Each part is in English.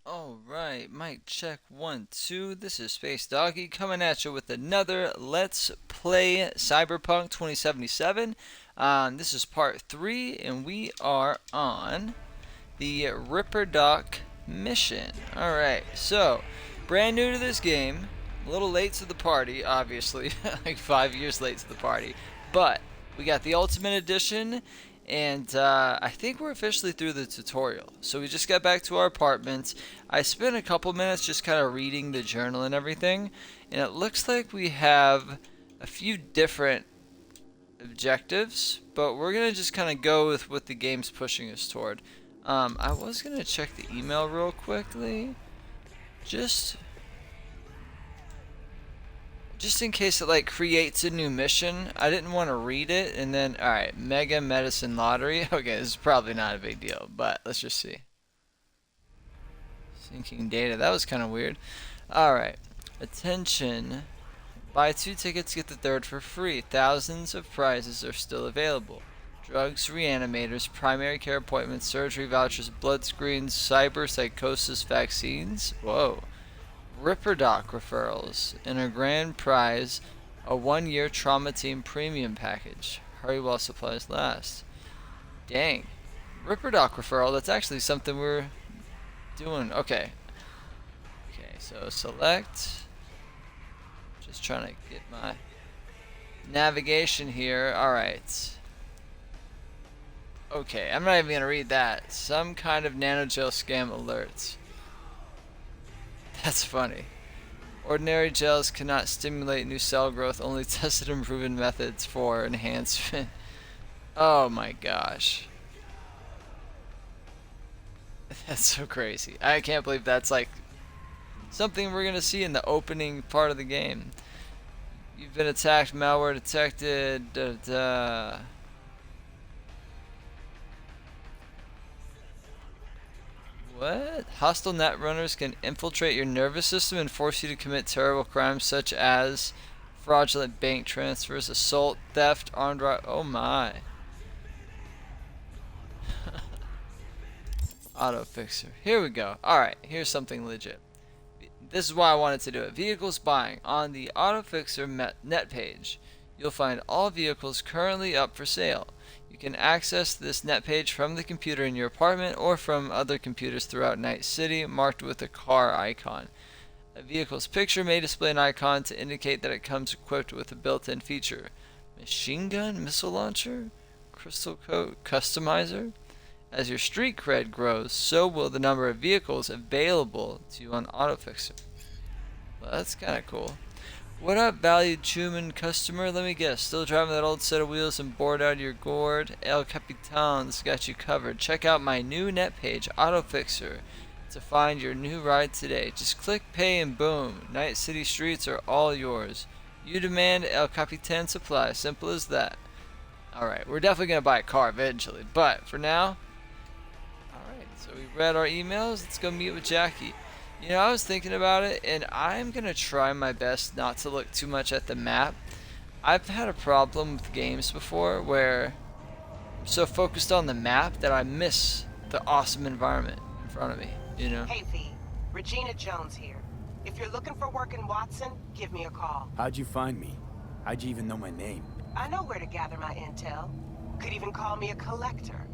Alright, mic check 1, 2. This is Space Doggy coming at you with another Let's Play Cyberpunk 2077. This is part 3, and we are on the Ripperdoc mission. Alright, so, brand new to this game, a little late to the party, obviously, like 5 years late to the party, but we got the Ultimate Edition, and I think we're officially through the tutorial. So we just got back to our apartment. I spent a couple minutes just kind of reading the journal and everything, and it looks like we have a few different objectives, but we're gonna just kind of go with what the game's pushing us toward. I was gonna check the email real quickly, just just in case it like creates a new mission. I didn't want to read it and then, all right, mega medicine lottery. Okay, this is probably not a big deal, but let's just see. Syncing data. That was kind of weird. All right, attention. Buy 2 tickets, get the third for free. Thousands of prizes are still available. Drugs, reanimators, primary care appointments, surgery vouchers, blood screens, cyber psychosis vaccines. Whoa. Ripperdoc referrals, and a grand prize, a 1-year trauma team premium package. Hurry while supplies last. Dang. Ripperdoc referral, that's actually something we're doing. Okay. Okay, so select. Just trying to get my navigation here. Alright. Okay, I'm not even going to read that. Some kind of nanogel scam alerts. That's funny. Ordinary gels cannot stimulate new cell growth, only tested and proven methods for enhancement. Oh my gosh. That's so crazy. I can't believe that's like something we're gonna see in the opening part of the game. You've been attacked, malware detected, da, da. What? Hostile netrunners can infiltrate your nervous system and force you to commit terrible crimes such as fraudulent bank transfers, assault, theft, armed robbery. Oh my. Auto fixer. Here we go. Alright, here's something legit. This is why I wanted to do it. Vehicles buying. On the Auto Fixer net page, you'll find all vehicles currently up for sale. You can access this net page from the computer in your apartment or from other computers throughout Night City marked with a car icon. A vehicle's picture may display an icon to indicate that it comes equipped with a built-in feature. Machine gun, missile launcher, crystal coat customizer. As your street cred grows, so will the number of vehicles available to you on AutoFixer. Well, that's kind of cool. What up, valued Chuman customer? Let me guess, still driving that old set of wheels and bored out of your gourd? El Capitan's got you covered. Check out my new net page, AutoFixer, to find your new ride today. Just click pay and boom. Night City streets are all yours. You demand, El Capitan supply. Simple as that. Alright, we're definitely going to buy a car eventually, but for now, so we read our emails. Let's go meet with Jackie. You know, I was thinking about it, and I'm going to try my best not to look too much at the map. I've had a problem with games before where I'm so focused on the map that I miss the awesome environment in front of me, you know? Hey V, Regina Jones here. If you're looking for work in Watson, give me a call. How'd you find me? How'd you even know my name? I know where to gather my intel. Could even call me a collector.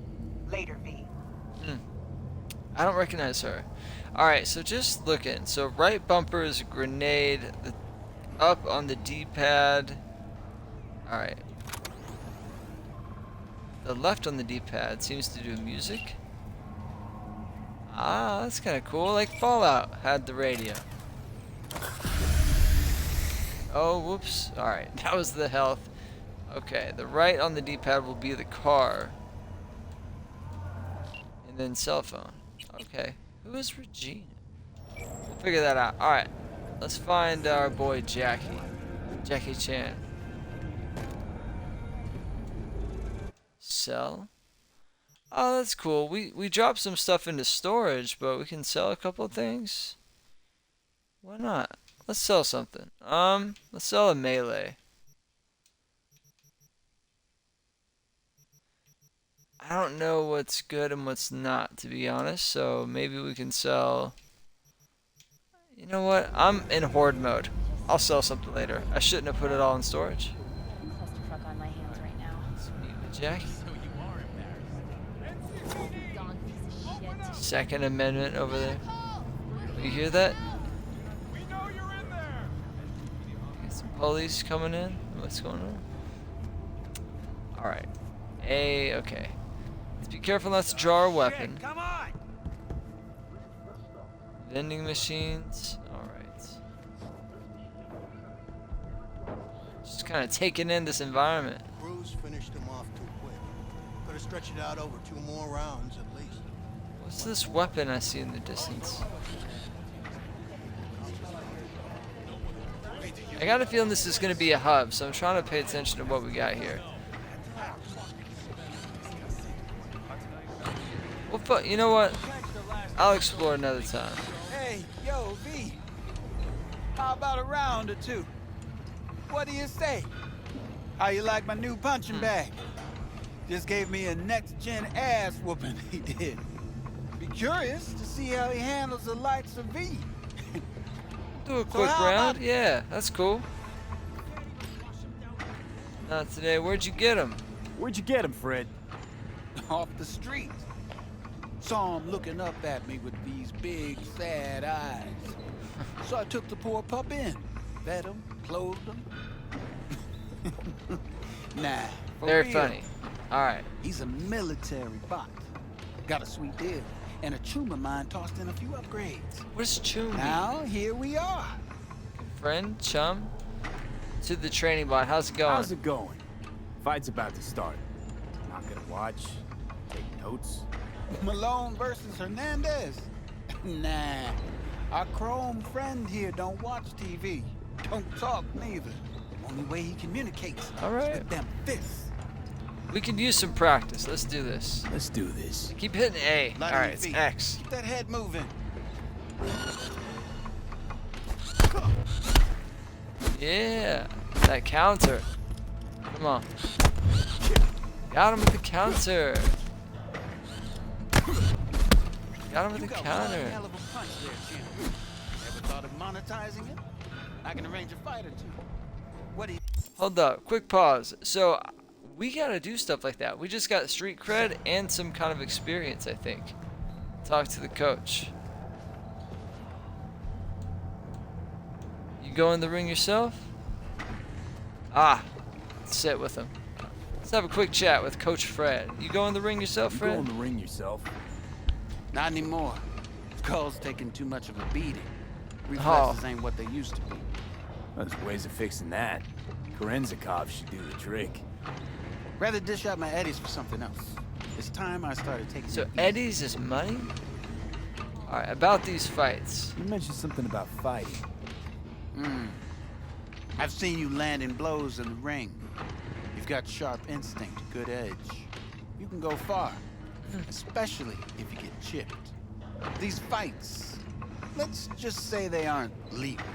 Later, V. I don't recognize her. Alright, so just looking. So right bumper is a grenade. Up on the D-pad. Alright. The left on the D-pad seems to do music. Ah, that's kind of cool. Like Fallout had the radio. Oh, whoops. Alright, that was the health. Okay, the right on the D-pad will be the car. And then cell phone. Okay. Who is Regina? We'll figure that out. Alright. Let's find our boy Jackie. Jackie Chan. Sell. Oh, that's cool. We dropped some stuff into storage, but we can sell a couple of things. Why not? Let's sell something. Let's sell a melee. I don't know what's good and what's not, to be honest, so maybe we can sell You know what? I'm in horde mode. I'll sell something later. I shouldn't have put it all in storage. Clusterfuck on my hands right now. Let's mute the jack. Dog piece of shit. Second Amendment over there. You hear that? Get some police coming in. What's going on? Alright. Okay. Let's be careful not to draw a weapon. Come on! Vending machines. Alright. Just kind of taking in this environment. Cruz finished him off too quick. Could have stretched it out over 2 more rounds at least. What's this weapon I see in the distance? I got a feeling this is going to be a hub, so I'm trying to pay attention to what we got here. Well, you know what? I'll explore another time. Hey, yo, V. How about a round or two? What do you say? How you like my new punching bag? Just gave me a next-gen ass whooping, he did. Be curious to see how he handles the likes of V. Do a quick how round? about- Yeah, that's cool. Not today. Where'd you get him? Where'd you get him, Fred? Off the street. Saw him looking up at me with these big, sad eyes. So I took the poor pup in. Fed him, clothed him. Nah, for Very real. funny. Alright. He's a military bot. Got a sweet deal. And a chum of mine tossed in a few upgrades. What does chum mean? Now, here we are. Friend? Chum? To the training bot. How's it going? How's it going? Fight's about to start. Not gonna watch, take notes. Malone versus Hernandez. Nah. Our chrome friend here don't watch TV. Don't talk neither. Only way he communicates All right. is with them fists. We can use some practice. Let's do this. Let's do this. Keep hitting A. Light on Alright, your it's feet. X. Keep that head moving. Yeah. That counter. Come on. Got him with the counter. Got him with You the got one counter. hell of a punch there, champ. Ever thought of monetizing it? I can arrange a fight or two. What do you... Hold up. Quick pause. So, we gotta do stuff like that. We just got street cred and some kind of experience, I think. Talk to the coach. You go in the ring yourself? Ah. Sit with him. Let's have a quick chat with Coach Fred. You go in the ring yourself, You go in Fred? the ring yourself. Not anymore. Skull's taking too much of a beating. Reflexes ain't what they used to be. There's ways of fixing that. Korenzikov should do the trick. Rather dish out my eddies for something else. It's time I started taking So it easy. Eddie's is money? Alright, about these fights. You mentioned something about fighting. I've seen you landing blows in the ring. You've got sharp instinct, good edge. You can go far, especially if you get chipped. These fights, let's just say they aren't lethal.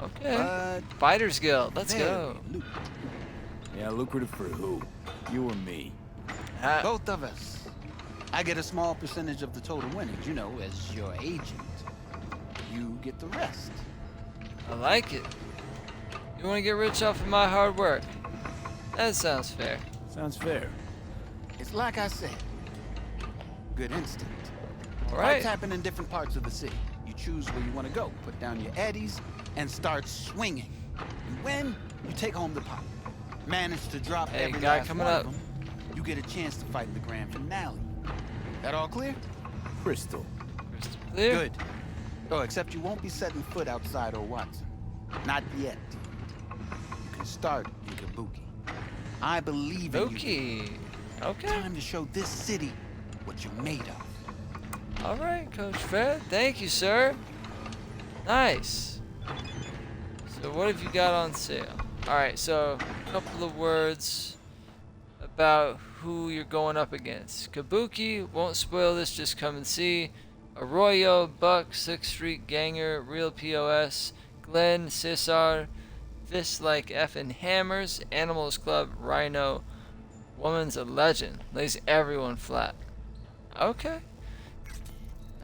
Okay. But Fighters Guild, let's very go. lucrative. Yeah, lucrative for who? You or me? Ah, Both of us. I get a small percentage of the total winnings, you know, as your agent. You get the rest. I like it. You want to get rich off of my hard work? That sounds fair. Sounds fair. It's like I said, good instinct. Alright. Fights happen in different parts of the city. You choose where you want to go, put down your eddies, and start swinging. And when you take home the pot, manage to drop Hey, every guy last coming one up. of them, you get a chance to fight in the grand finale. That all clear? Crystal. Crystal clear. Good. Oh, except you won't be setting foot outside or Watson. Not yet. You can start in Kabuki. I believe in you. Kabuki. Okay. Time to show this city what you're made of. Alright, Coach Fred. Thank you, sir. Nice. So what have you got on sale? Alright, so a couple of words about who you're going up against. Kabuki, won't spoil this, just come and see. Arroyo, Buck, 6th Street Ganger, Real POS, Glenn, Cesar, Fist Like Effin' Hammers, Animals Club, Rhino, Woman's a Legend, lays everyone flat. Okay.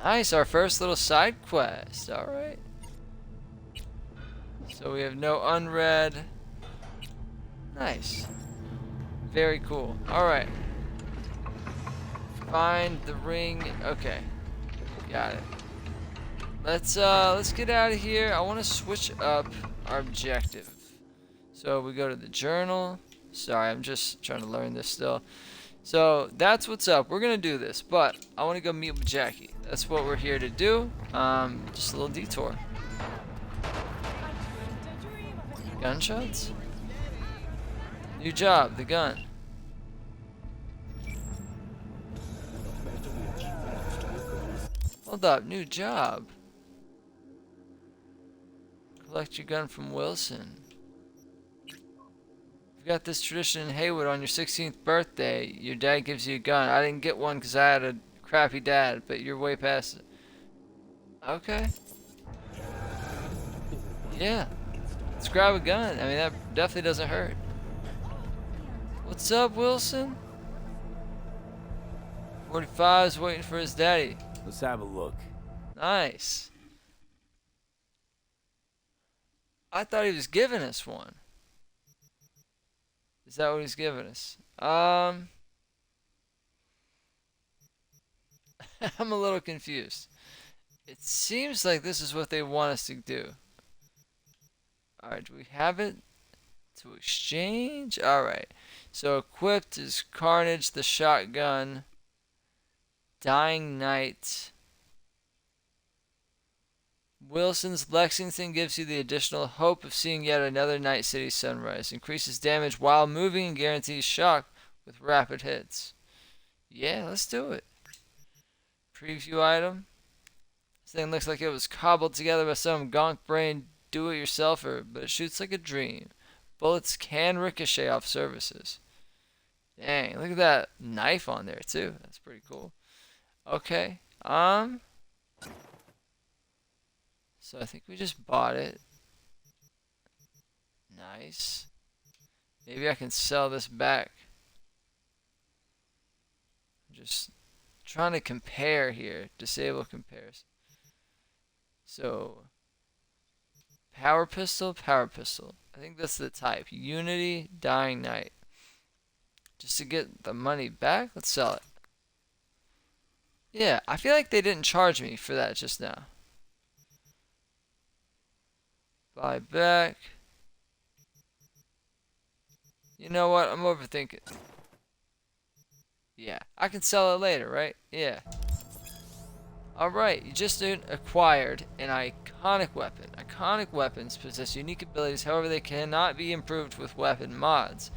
Nice, our first little side quest. Alright. So we have no unread. Nice. Very cool. Alright. Find the ring. Okay. Got it. Let's get out of here. I want to switch up our objective. So we go to the journal. Sorry, I'm just trying to learn this still. So that's what's up. We're gonna do this, but I want to go meet with Jackie. That's what we're here to do. Just a little detour. Gunshots? New job, the gun. Hold up, new job. Collect your gun from Wilson. We've got this tradition in Haywood on your 16th birthday. Your dad gives you a gun. I didn't get one because I had a crappy dad, but you're way past it. Okay. Yeah. Let's grab a gun. I mean, that definitely doesn't hurt. What's up, Wilson? 45's waiting for his daddy. Let's have a look. Nice. I thought he was giving us one. Is that what he's giving us? I'm a little confused. It seems like this is what they want us to do. Alright, do we have it to exchange? Alright. So equipped is Carnage, the shotgun, Dying Night. Wilson's Lexington gives you the additional hope of seeing yet another Night City sunrise. Increases damage while moving and guarantees shock with rapid hits. Yeah, let's do it. Preview item. This thing looks like it was cobbled together by some gonk brain do-it-yourselfer, but it shoots like a dream. Bullets can ricochet off surfaces. Dang, look at that knife on there too. That's pretty cool. Okay. So I think we just bought it. Nice. Maybe I can sell this back. I'm just trying to compare here. Disable comparison. So power pistol, power pistol. I think that's the type. Unity, Dying Night. Just to get the money back, let's sell it. Yeah, I feel like they didn't charge me for that just now. Buy back. You know what? I'm overthinking. Yeah, I can sell it later, right? Yeah. Alright, you just acquired an iconic weapon. Iconic weapons possess unique abilities, however they cannot be improved with weapon mods.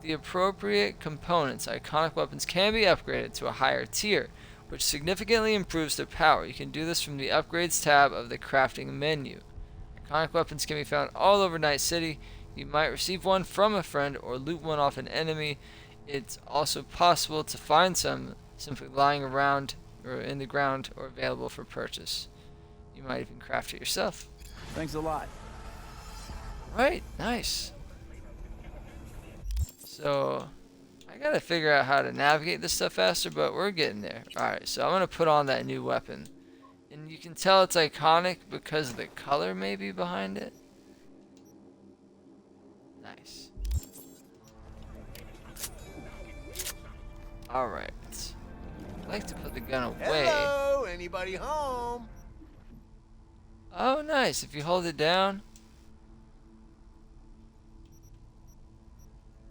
The appropriate components, iconic weapons can be upgraded to a higher tier, which significantly improves their power. You can do this from the Upgrades tab of the crafting menu. Iconic weapons can be found all over Night City. You might receive one from a friend or loot one off an enemy. It's also possible to find some simply lying around or in the ground or available for purchase. You might even craft it yourself. Thanks a lot. Right, nice. So I gotta figure out how to navigate this stuff faster, but we're getting there. Alright, so I'm gonna put on that new weapon. And you can tell it's iconic because of the color maybe behind it. Nice. Alright. I'd like to put the gun away. Hello, anybody home? Oh, nice. If you hold it down.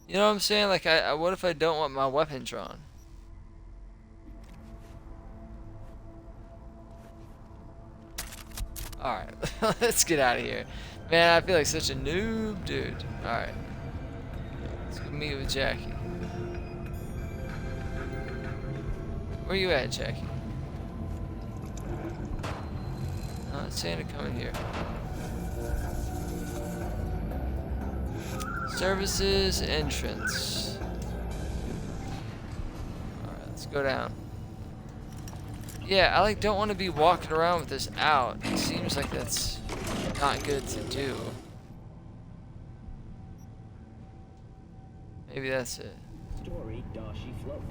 You know what I'm saying? Like, what if I don't want my weapon drawn? Alright, let's get out of here. Man, I feel like such a noob, dude. Alright. Let's go meet with Jackie. Where you at, Jackie? Oh, it's saying to come in here. Services entrance. Alright, let's go down. Yeah, I don't want to be walking around with this out. It seems like that's not good to do. Maybe that's it.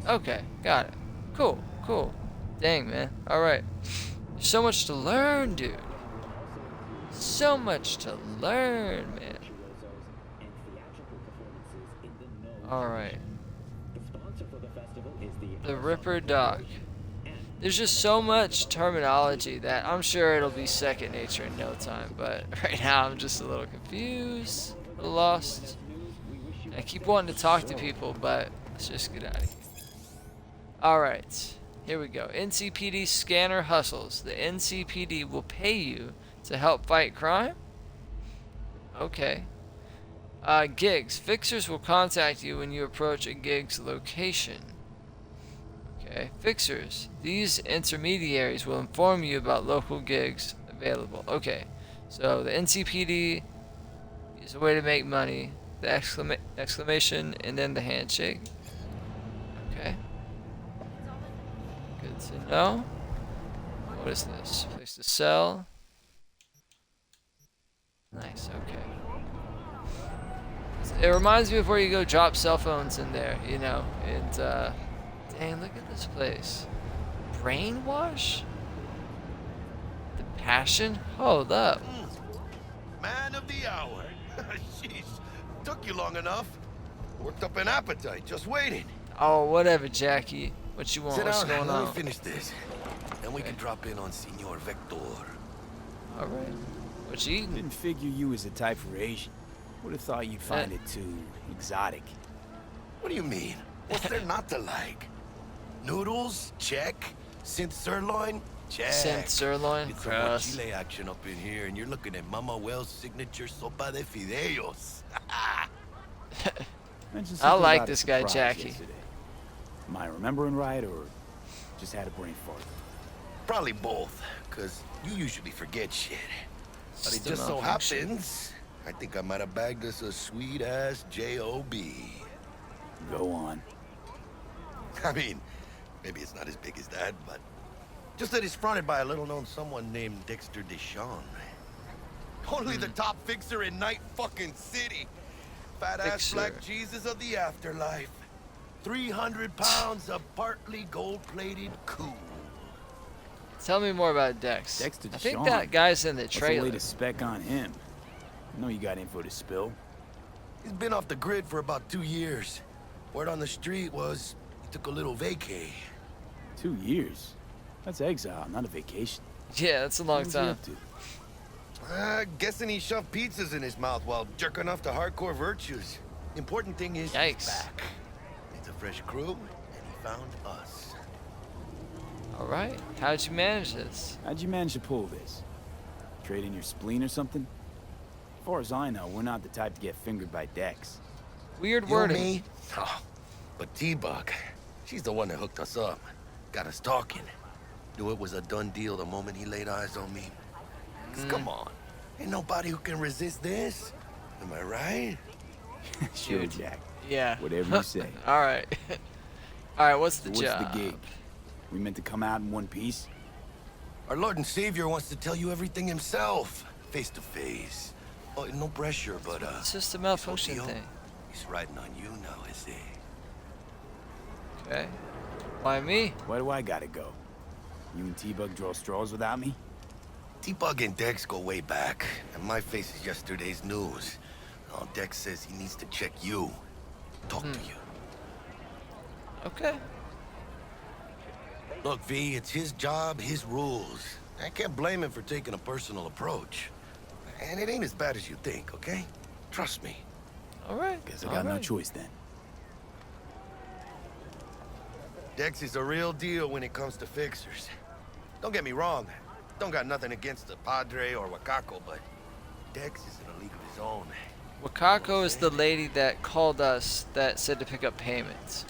Okay, got it. Cool, cool. Dang, man. Alright. There's so much to learn, dude. So much to learn, man. Alright. The Ripperdoc. There's just so much terminology that I'm sure it'll be second nature in no time, but right now I'm just a little confused, a little lost. I keep wanting to talk to people, but let's just get out of here. Alright, here we go. NCPD scanner hustles. The NCPD will pay you to help fight crime? Okay. Gigs. Fixers will contact you when you approach a gig's location. Okay. Fixers. These intermediaries will inform you about local gigs available. Okay. So the NCPD is a way to make money. The exclamation and then the handshake. Okay. Good to know. What is this? Place to sell. Nice, okay. It reminds me of where you go drop cell phones in there, you know. And, dang, look at this place. Brainwash? The Passion? Hold up. Man of the hour. Jeez, took you long enough. Worked up an appetite, just waiting. Oh, whatever, Jackie. What you want? Sit What's down, going let me on? finish this. Then we can drop in on Senor Vector. Alright. What you eating? Didn't figure you was the type for Asian. Would have thought you'd find it too exotic. What do you mean? What's there not to like? Noodles? Check. Synth sirloin? Check. Synth sirloin? It's some Gross. Chile action up in here, and you're looking at Mama Wells' signature sopa de fideos. Mentioned I something like about a this guy, surprise Jackie. yesterday. Am I remembering right, or just had a brain fart? Probably both, because you usually forget shit. But it Just a just so malfunction. happens, I think I might have bagged us a sweet-ass J.O.B. Go on. I mean, maybe it's not as big as that, but just that it's fronted by a little-known someone named Dexter Deshawn. Only the top fixer in Night fucking City. Fat-ass Fixer. black Jesus of the afterlife. 300 pounds of partly gold-plated cool. Tell me more about Dex. Dexter I think Deshawn. that guy's in the What's the trailer. latest spec on him? I know you got info to spill. He's been off the grid for about 2 years. Word on the street was he took a little vacay. 2 years? That's exile, not a vacation. Yeah, that's a long What was he time. up to? Guessing he shoved pizzas in his mouth while jerking off to hardcore virtues. Important thing is Yikes. he's back. It's a fresh crew, and he found us. Alright. How'd you manage this? How'd you manage to pull this? Trade in your spleen or something? As far as I know, we're not the type to get fingered by Dex. Weird You know wording. me? Oh, but T-Bug, she's the one that hooked us up. Got us talking. Knew it was a done deal the moment he laid eyes on me. 'Cause come on, ain't nobody who can resist this. Am I right? Sure, Dude. Jack. Yeah. Whatever you say. Alright. Alright, what's the What's job? the gig? We meant to come out in one piece? Our Lord and Savior wants to tell you everything himself, face to face. Oh, no pressure, but It's just a malfunction deal. thing. He's riding on you now, is he? Okay. Why me? Why do I gotta go? You and T-Bug draw straws without me? T-Bug and Dex go way back, and my face is yesterday's news. Oh, Dex says he needs to check you. Talk to you. Okay. Look, V, it's his job, his rules. I can't blame him for taking a personal approach. And it ain't as bad as you think, okay? Trust me. Alright. Guess I got no choice then. Dex is a real deal when it comes to fixers. Don't get me wrong. Don't got nothing against the Padre or Wakako, but Dex is in a league of his own. Wakako is the lady that called us that said to pick up payments.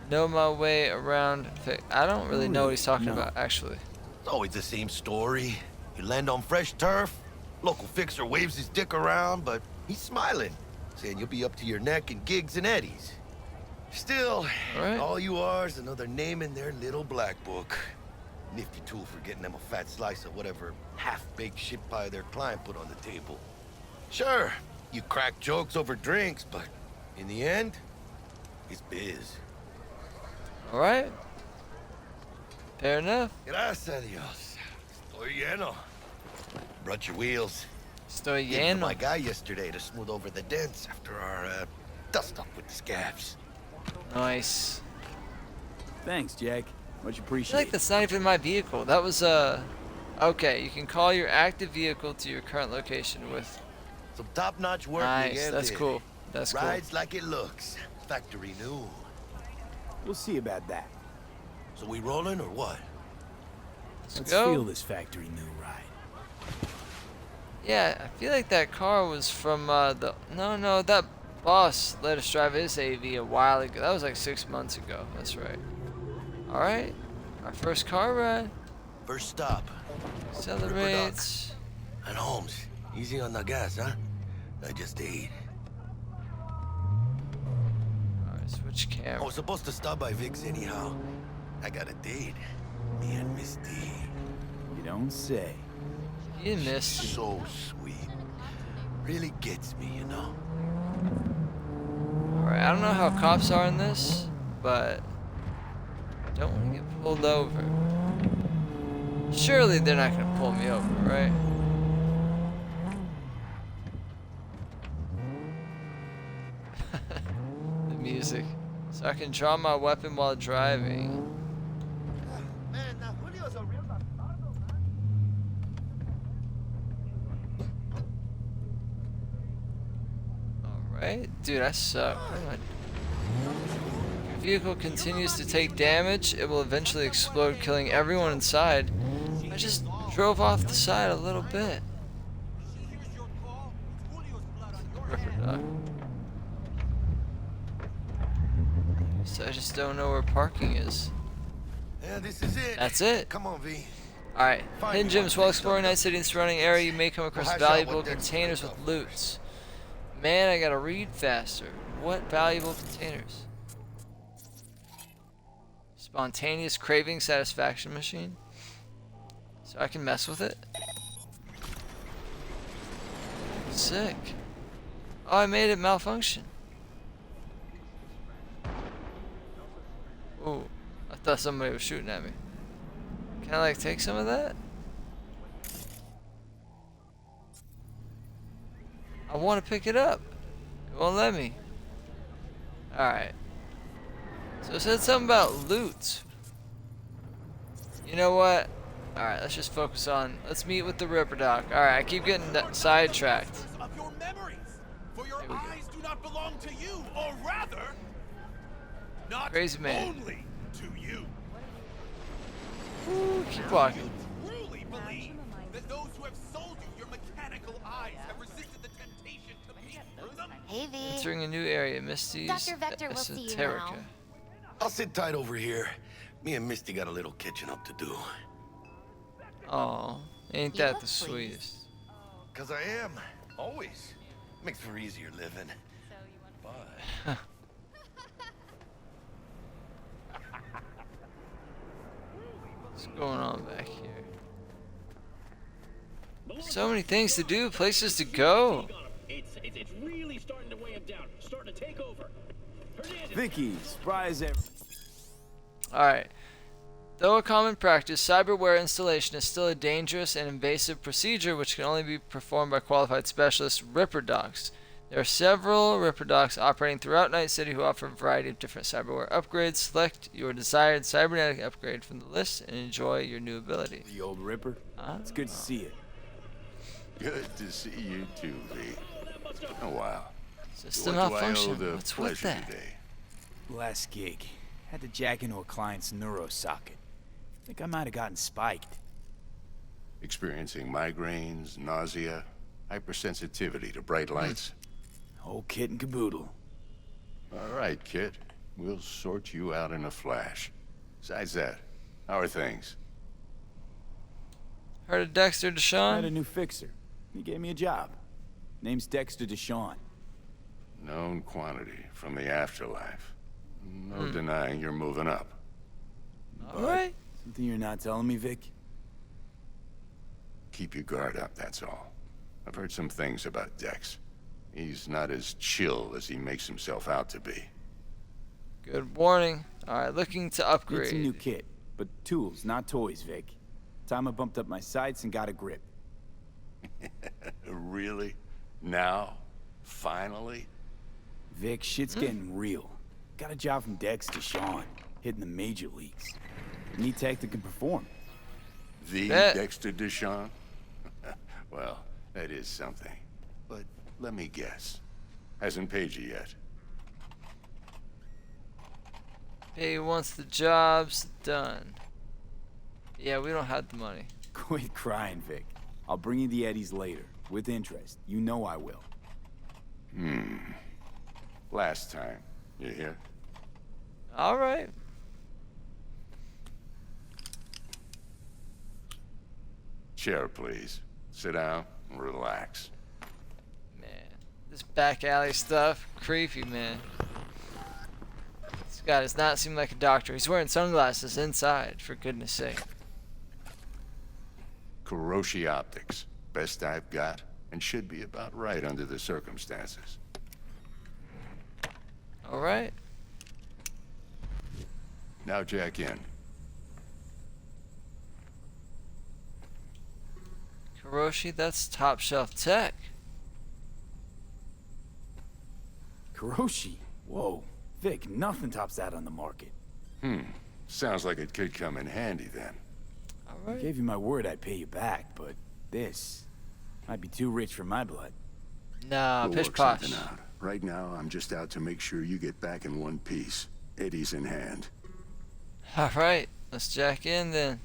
Know my way around. I don't really know what he's talking No. about, actually. It's always the same story. You land on fresh turf, local fixer waves his dick around, but he's smiling, saying you'll be up to your neck in gigs and eddies. Still, Alright. all you are is another name in their little black book. Nifty tool for getting them a fat slice of whatever half-baked shit pie their client put on the table. Sure, you crack jokes over drinks, but in the end, it's biz. Alright. Fair enough. Gracias a Dios. Estoy lleno. Brought your wheels. Estoy Gave to my lleno. guy yesterday to smooth over the dents after our dust up with the scabs. Nice. Thanks, Jack. Much I feel like appreciated. that's not even my vehicle. That was okay, you can call your active vehicle to your current location with. Some top-notch work, Nice, Miguel that's did. cool. That's cool. Rides like it looks. Factory new. We'll see about that. So we rolling or what? Let's go. feel this factory new ride. Yeah, I feel like that car was from no, that boss let us drive his AV a while ago. That was like 6 months ago. That's right. All right, our first car ride. First stop. Accelerates. And Holmes. Easy on the gas, huh? I just ate. All right, switch I camera. was supposed to stop by Vic's anyhow. I got a date. Me and Misty. You don't say. You missed. So sweet. Really gets me, you know. All right, I don't know how cops are in this, but I don't want to get pulled over. Surely they're not gonna pull me over, right? The music. So I can draw my weapon while driving. Man, now Julio's a real Alright. Dude, I suck. What am I doing? If your vehicle continues to take damage, it will eventually explode, killing everyone inside. I just drove off the side a little bit. Ripperdoc. So I just don't know where parking is. Yeah, this is it. That's it. Come on, V. Alright. Find Hidden me gems. one While fixed exploring up. Night City and surrounding area, you may come across Well, hash out valuable what Dexter containers picked with up loots. Man, I gotta read faster. What valuable containers? Spontaneous craving satisfaction machine. So I can mess with it. Sick. Oh, I made it malfunction. Ooh, I thought somebody was shooting at me. Can I like take some of that? I want to pick it up. It won't let me. Alright. So it said something about loot. You know what? Alright, let's just focus on. Let's meet with the Ripperdoc. Alright, I keep getting sidetracked. Of your memories, for your There we go. eyes do not belong to you, or rather, not Crazy man. only to you. Ooh, keep walking. Truly believe that those who have sold you your mechanical eyes have resisted the temptation to peek through them? Hey, V. Entering a new area, Misty's Dr. Vector will see you Esoterica. now. I'll sit tight over here. Me and Misty got a little catching up to do. Oh, ain't You that look the pleased. sweetest? Cause I am. Always. Makes for easier living. But What's going on back here? So many things to do, places to go. It's really starting to weigh him down. Starting to take over. Vicky, surprise every... Alright. Though a common practice, cyberware installation is still a dangerous and invasive procedure which can only be performed by qualified specialists, Ripperdocs. There are several Ripperdocs operating throughout Night City who offer a variety of different cyberware upgrades. Select your desired cybernetic upgrade from the list and enjoy your new ability. The old Ripper? It's good to see you. Good to see you too, V. Oh, wow. System What do I owe malfunction. the What's with pleasure that? today? Last gig. Had to jack into a client's neuro socket. Think I might have gotten spiked. Experiencing migraines, nausea, hypersensitivity to bright lights? Whole kit and caboodle. All right, kid. We'll sort you out in a flash. Besides that, how are things? Heard of Dexter I had a Deshawn? new fixer. He gave me a job. Name's Dexter Deshawn. Known quantity from the afterlife. No denying you're moving up. Alright. Something you're not telling me, Vic? Keep your guard up, that's all. I've heard some things about Dex. He's not as chill as he makes himself out to be. Good warning. Alright, looking to upgrade. Need some new kit, but tools, not toys, Vic. Time I bumped up my sights and got a grip. Really? Now? Finally? Vic, shit's getting real. Got a job from Dex to Sean, hitting the major leagues. Need tech that can perform. The Bet. Dexter Deshawn? Well, that is something. But let me guess. Hasn't paid you yet. Hey, once the job's done. Yeah, we don't have the money. Quit crying, Vic. I'll bring you the eddies later, with interest. You know I will. Last time. You hear? All right. Chair, please. Sit down and relax. Man, this back alley stuff, creepy, man. This guy does not seem like a doctor. He's wearing sunglasses inside, for goodness sake. Kuroshi Optics. Best I've got, and should be about right under the circumstances. All right. Now jack in. Kuroshi, that's top shelf tech. Kuroshi? Whoa. Vic, nothing tops that on the market. Sounds like it could come in handy then. All I right. gave you my word I'd pay you back, but this might be too rich for my blood. Nah, We'll pish work posh. something out. Right now, I'm just out to make sure you get back in one piece. Eddie's in hand. All right, let's jack in then.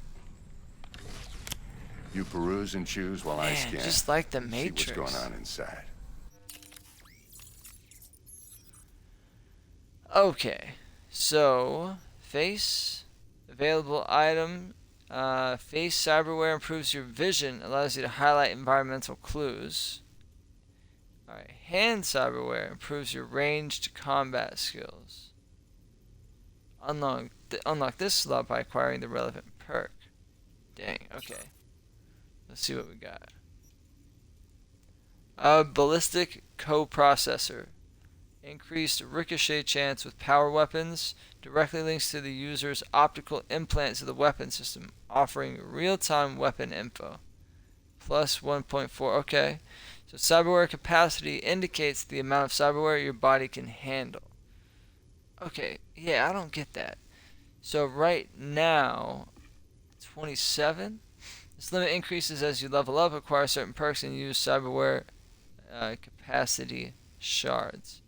You peruse and choose while I Man, scan. just like the See Matrix. what's going on inside. Okay, so face available item. Face cyberware improves your vision, allows you to highlight environmental clues. Alright, hand cyberware improves your ranged combat skills. Unlock this slot by acquiring the relevant perk. Dang, okay. Let's see what we got. Ballistic coprocessor. Increased ricochet chance with power weapons. Directly links to the user's optical implant to the weapon system, offering real-time weapon info. Plus 1.4. Okay. So cyberware capacity indicates the amount of cyberware your body can handle. Okay. Yeah, I don't get that. So right now, 27. This limit increases as you level up, acquire certain perks, and use cyberware capacity shards.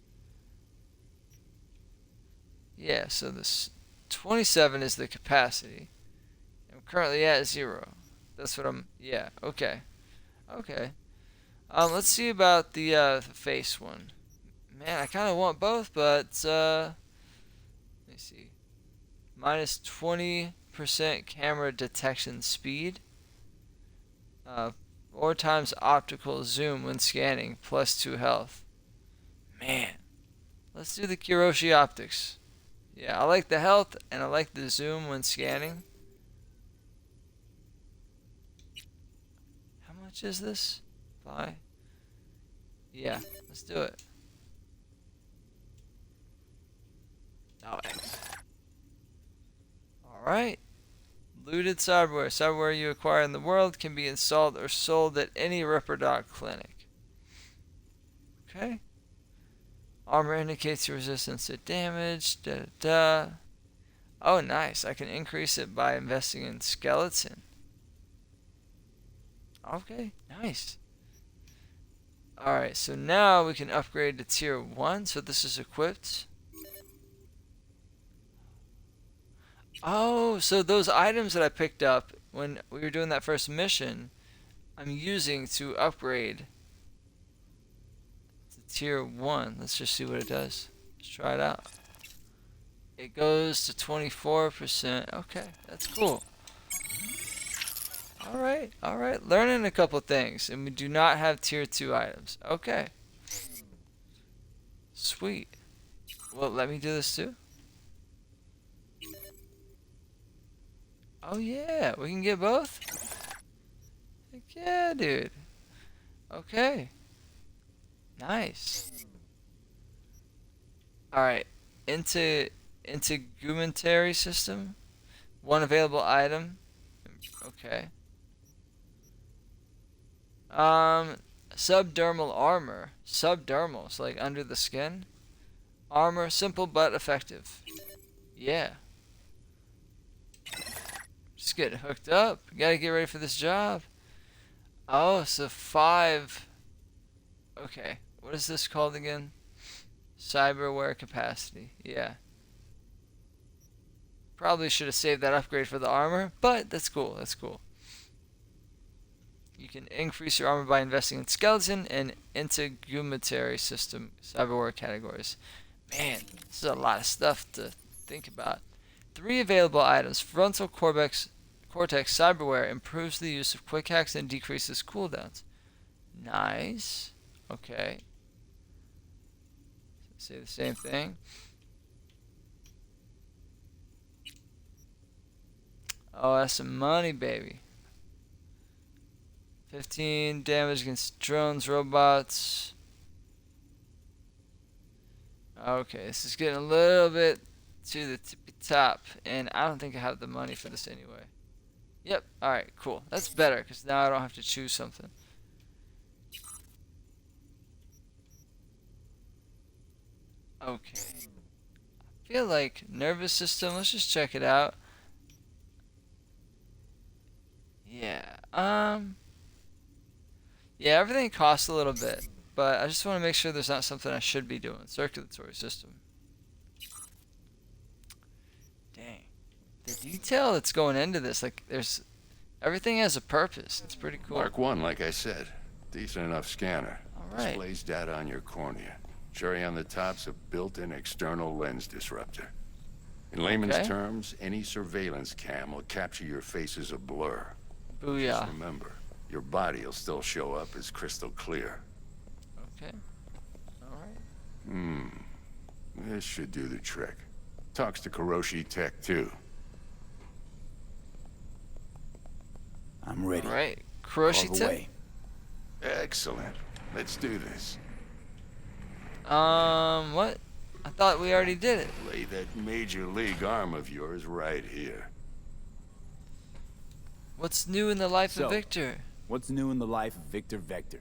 Yeah, so this 27 is the capacity. I'm currently at 0. That's what I'm... Yeah, okay. Okay. Let's see about the face one. Man, I kind of want both, but... let me see. Minus 20% camera detection speed. 4 times optical zoom when scanning, plus 2 health. Man. Let's do the Kuroshi Optics. Yeah, I like the health, and I like the zoom when scanning. How much is this? Buy? Yeah, let's do it. Oh, X. Alright. Looted cyberware. Cyberware you acquire in the world can be installed or sold at any Ripperdoc clinic. Okay. Armor indicates your resistance to damage. Da, da, da. Oh, nice. I can increase it by investing in skeleton. Okay, nice. Alright, so now we can upgrade to tier 1. So this is equipped. Oh, so those items that I picked up when we were doing that first mission, I'm using to upgrade to tier 1. Let's just see what it does. Let's try it out. It goes to 24%. Okay, that's cool. Alright. Learning a couple things. And we do not have tier 2 items. Okay. Sweet. Well, let me do this too. Oh yeah, we can get both? Heck yeah, dude. Okay. Nice. Alright. Integumentary system. 1 available item. Okay. Subdermal armor. Subdermal, so like under the skin. Armor, simple but effective. Yeah. Just get hooked up. Gotta get ready for this job. Oh, so 5. Okay. What is this called again? Cyberware capacity. Yeah. Probably should have saved that upgrade for the armor, but that's cool. That's cool. You can increase your armor by investing in skeleton and integumentary system cyberware categories. Man, this is a lot of stuff to think about. 3 available items. Frontal cortex cyberware improves the use of quick hacks and decreases cooldowns. Nice. Okay. Say the same thing. Oh, that's some money, baby. 15 damage against drones, robots. Okay, this is getting a little bit to the tippy top, and I don't think I have the money for this anyway. Yep, alright, cool. That's better, because now I don't have to choose something. Okay. I feel like nervous system, let's just check it out. Yeah, yeah, everything costs a little bit, but I just want to make sure there's not something I should be doing. Circulatory system. Dang. The detail that's going into this, like, everything has a purpose. It's pretty cool. Mark 1, like I said. Decent enough scanner. Alright. Displays data on your cornea. Cherry on the top's a built-in external lens disruptor. In layman's terms, any surveillance cam will capture your face as a blur. Booyah. Just remember, your body will still show up as crystal clear. Okay. Alright. This should do the trick. Talks to Kuroshi Tech, too. I'm ready. Alright. All Kuroshi the tip? way. Excellent. Let's do this. What? I thought we already did it. Lay that major league arm of yours right here. What's new in the life So, of Victor? What's new in the life of Victor Vector?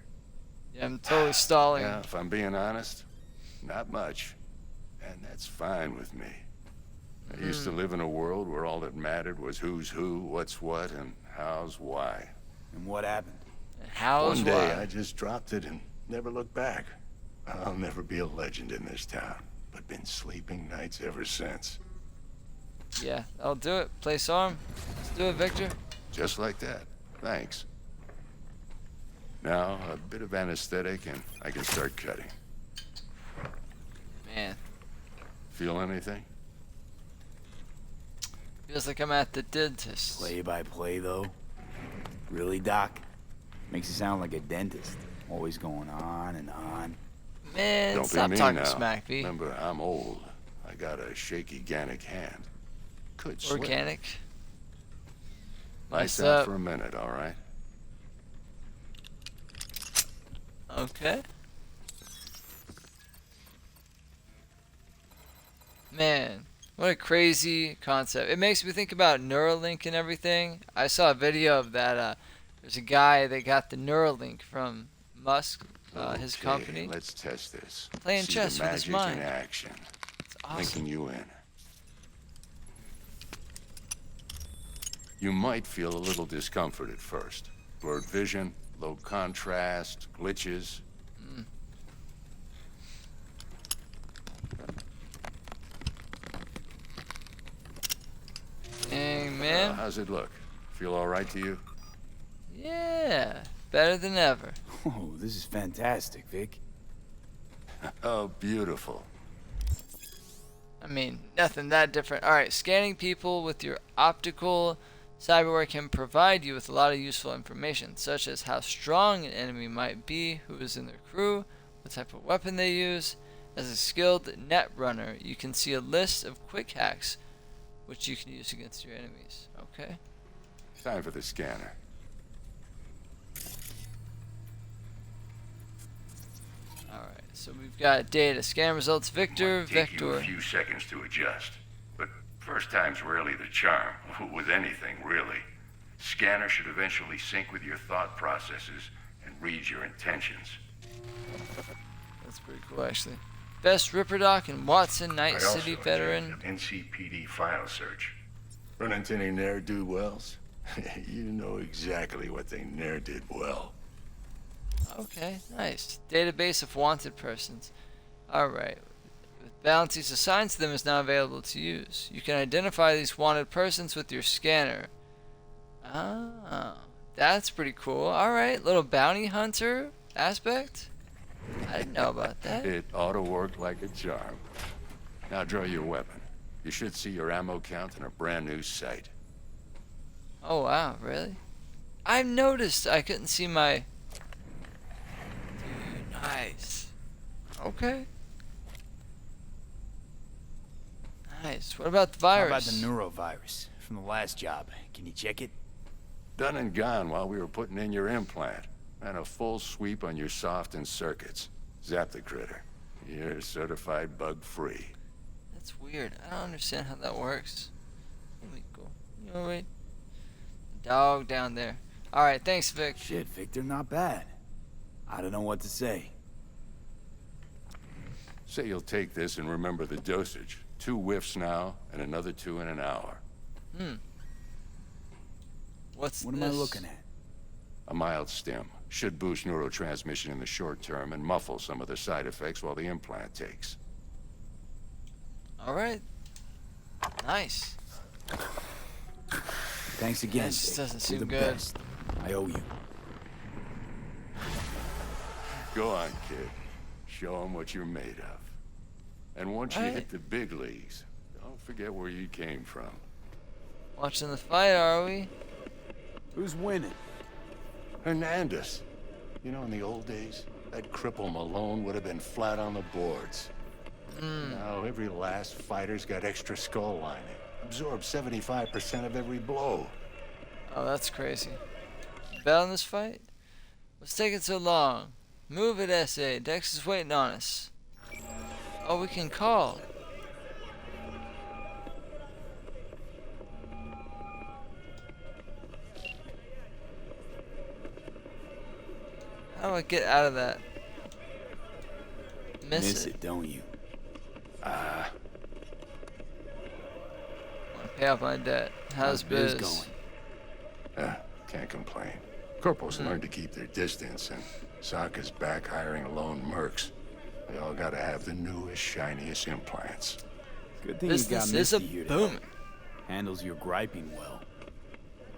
Yeah, I'm totally stalling. Yeah, if I'm being honest, not much. And that's fine with me. I used to live in a world where all that mattered was who's who, what's what, and how's why. And what happened? And how's One day why? I just dropped it and never looked back. I'll never be a legend in this town, but been sleeping nights ever since. Yeah, I'll do it. Place arm. Let's do it, Victor. Just like that. Thanks. Now, a bit of anesthetic and I can start cutting. Man, Feel anything? feels like I'm at the dentist. Play by play, though? Really, Doc? Makes you sound like a dentist. Always going on and on. Man, Don't stop be mean talking now. smack, V. Remember, I'm old. I got a shaky Gannic hand. Could slip. Organic. Lights Lights out up. for a minute, all right? Okay. Man, what a crazy concept. It makes me think about Neuralink and everything. I saw a video of that. There's a guy that got the Neuralink from Musk, his Okay, company. Let's test this. Playing See chess the with his magic mind. in action. It's awesome. Linking you in. You might feel a little discomfort at first. Blurred vision, low contrast, glitches. Dang, man. How's it look? Feel all right to you? Yeah, better than ever. Oh, this is fantastic, Vic. Oh, beautiful. I mean, nothing that different. Alright, scanning people with your optical cyberware can provide you with a lot of useful information, such as how strong an enemy might be, who is in their crew, what type of weapon they use. As a skilled net runner, you can see a list of quick hacks which you can use against your enemies. Okay. Time for the scanner. Alright, so we've got data. Scan results. Victor, Take you a Vector. few seconds to adjust. But first time's rarely the charm, with anything, really. Scanner should eventually sync with your thought processes and read your intentions. That's pretty cool, actually. Best Ripperdoc and Watson, Night I also City veteran. checked an NCPD file search. Run into any ne'er-do-wells? You know exactly what they ne'er did well. Okay, nice. Database of wanted persons. Alright. With bounties assigned to them is now available to use. You can identify these wanted persons with your scanner. Oh, that's pretty cool. Alright, little bounty hunter aspect. I didn't know about that. It ought to work like a charm. Now draw your weapon. You should see your ammo count in a brand new sight. Oh wow, really? I've noticed I couldn't see my... Dude, nice. Okay. Nice. What about the virus? How about the neurovirus from the last job? Can you check it? Done and gone while we were putting in your implant. And a full sweep on your soft and circuits. Zap the critter. You're certified bug-free. That's weird. I don't understand how that works. Let me go. You know, wait. Dog down there. Alright, thanks, Vic. Shit, Victor, not bad. I don't know what to say. Say you'll take this and remember the dosage. 2 whiffs now, and another 2 in an hour. What's What this? am I looking at? A mild stim. Should boost neurotransmission in the short term and muffle some of the side effects while the implant takes. Alright. Nice. Thanks again. This Vic. doesn't You're seem the good. best. I owe you. Go on, kid. Show 'em what you're made of. And once you Alright. hit the big leagues, don't forget where you came from. Watching the fight, are we? Who's winning? Hernandez. You know, in the old days, that cripple Malone would have been flat on the boards. Now every last fighter's got extra skull lining. Absorbs 75% of every blow. Oh, that's crazy. Bet on this fight? What's taking so long? Move it, SA. Dex is waiting on us. Oh, we can call. How do I get out of that? Miss it. don't you? I want to pay off my debt. How's biz? going? Can't complain. Corporals learned to keep their distance, and Sokka's back hiring lone mercs. They all gotta have the newest, shiniest implants. Good thing you got Business is a Misty here to booming. help. Handles your griping well.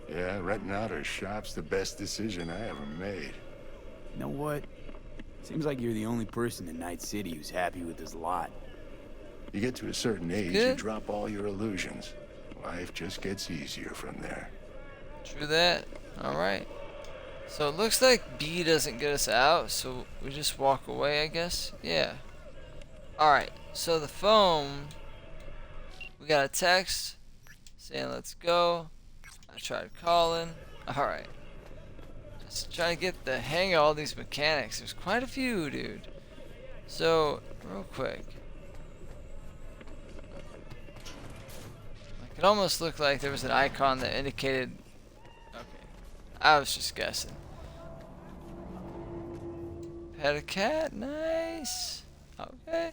Yeah, renting out her shop's the best decision I ever made. You know what? Seems like you're the only person in Night City who's happy with this lot. You get to a certain age, you Good. drop all your illusions. Life just gets easier from there. True that. Alright. So it looks like B doesn't get us out, so we just walk away, I guess? Yeah. Alright, so the phone, we got a text saying let's go. I tried calling. Alright. Just trying to get the hang of all these mechanics. There's quite a few, dude. So, real quick. It almost looked like there was an icon that indicated... Okay. I was just guessing. Pet a cat? Nice. Okay.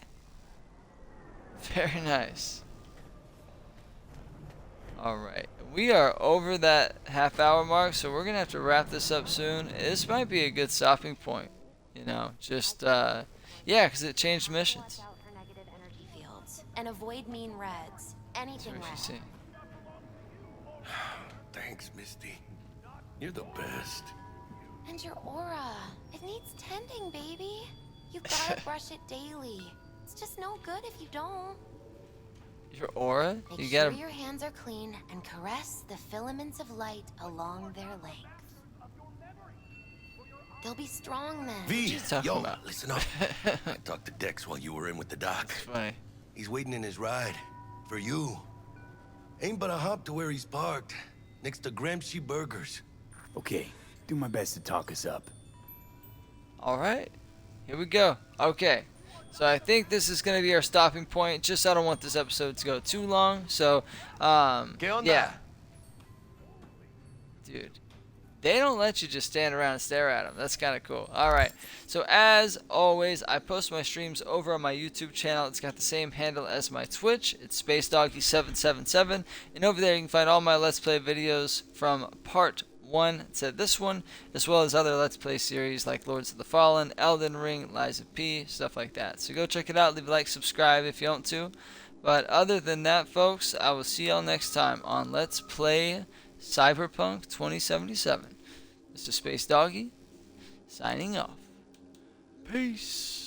Very nice. Alright. We are over that half-hour mark, so we're going to have to wrap this up soon. This might be a good stopping point. You know, just, yeah, because it changed missions. Watch out for negative energy fields and avoid mean reds. Anything That's what red. she's saying. Thanks, Misty. You're the best. And your aura. It needs tending, baby. You gotta brush it daily. It's just no good if you don't. Your aura? Make You sure gotta... your hands are clean and caress the filaments of light along their length. They'll be strong then. V, you talking yo, about? listen up. I talked to Dex while you were in with the doc. It's funny. He's waiting in his ride. For you. Ain't but a hop to where he's parked. Next to Gramsci Burgers. Okay, do my best to talk us up. Alright. Here we go. Okay. So I think this is going to be our stopping point. Just I don't want this episode to go too long. So, yeah. Dude. they don't let you just stand around and stare at them. That's kind of cool. Alright, so as always, I post my streams over on my YouTube channel. It's got the same handle as my Twitch. It's SpaceDoggy777. And over there you can find all my Let's Play videos from part 1 to this one, as well as other Let's Play series like Lords of the Fallen, Elden Ring, Lies of P, stuff like that. So go check it out. Leave a like, subscribe if you want to. But other than that, folks, I will see y'all next time on Let's Play Cyberpunk 2077. Mr. Space Doggy, signing off. Peace.